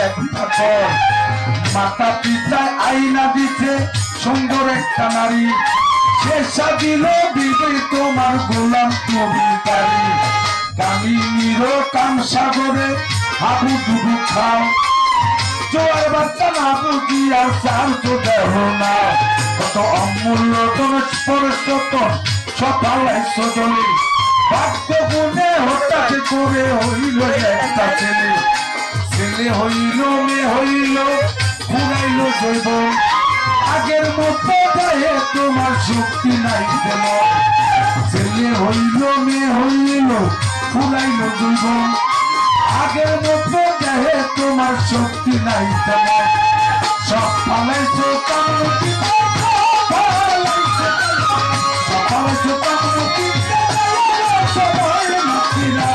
একটা ঘর, মাতা পিতায় আইনা দিতে সুন্দর একটা নারী, সে সাজিল দিবে তোমার গোলাম তুমি তারি। কামিনীর কাম সাগরে হাবু ডুবু খাও, জোয়ার বাচ্চা না বুঝিয়া চার তো দেহ না। কত অমূল্য পরশতন সকালাইছ জলে, ভাগ্য গুণে হঠাৎ করে হইল একটা ছেলে। ছেলে হইল মেয়ে হইল ফুরাইল জৈব, আগের মতো গায়ে তোমার শক্তি নাই তেমন। ছেলে হইল মেয়ে হইল ফুরাইল জৈব, আগের মতো গায়ে তোমার শক্তি নাই তেমন। সব ফালাইছো কামড়ি, সব ফালাইছো কামড়ি, সবাই মাতিরা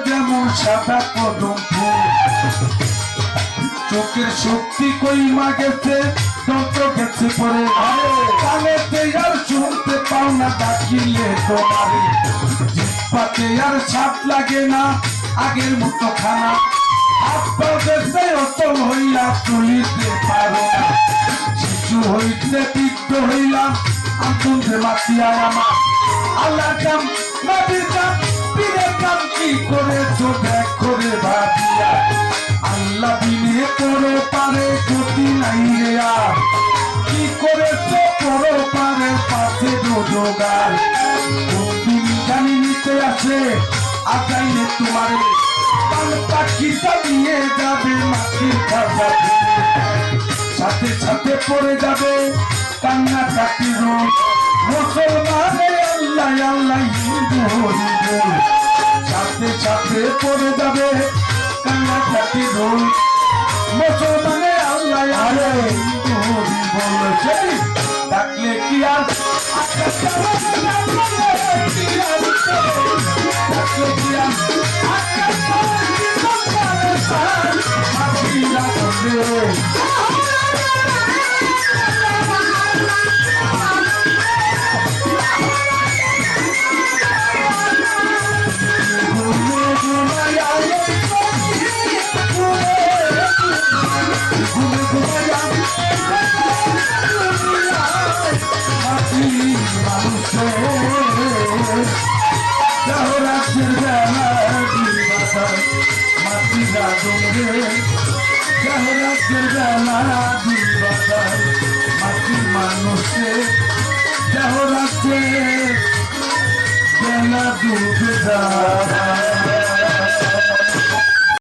যেমন সাদা কদম ফুল। চোখের শক্তি কইমা গেছে, দন্ত গেছে পরে কানেতে আর শুনতে পাও না ডাকিলে তোমারে। জিহ্বাতে আর স্বাদ লাগে না আগের মতো খানা, হাত পা গেছে অচল হইয়া চলিতে পারো না। শিশু হইতে বৃদ্ধ হইলাম আনন্দে মাতিয়ায় আমার। আল্লাহ কাম নবীর কাম পীরের কাম কি করেছো দেখ করে ভাবিয়া। আল্লাহ বিনে করো পারে গতি নাই রে আর, কি করেছো করো পারে পাশে রোজগার। তুমি জানি নিতে আসে আগাইলে তোমারে, কান পাখিটা নিয়ে যাবে মাটির খাজা, সাথে সাথে পড়ে যাবে কান্না কাটি রোগ। মুসলমানের আল্লাহ আল্লাহ হিন্দু হরিবল, সাথে সাথে পড়ে যাবে কান্না কাটি রোগ। মুসলমানের আল্লাহ আল্লাহ হিন্দু হরিবল, সেই ডাকলে কি আর ডাকলে কি আর রাজ্যের বেলা দিবাসায় মাতিরা ডোরে, রাজ্যের বেলা দিবাসায় মাটি মানুষে, রাজ্যের বেলা ডুবে যায়।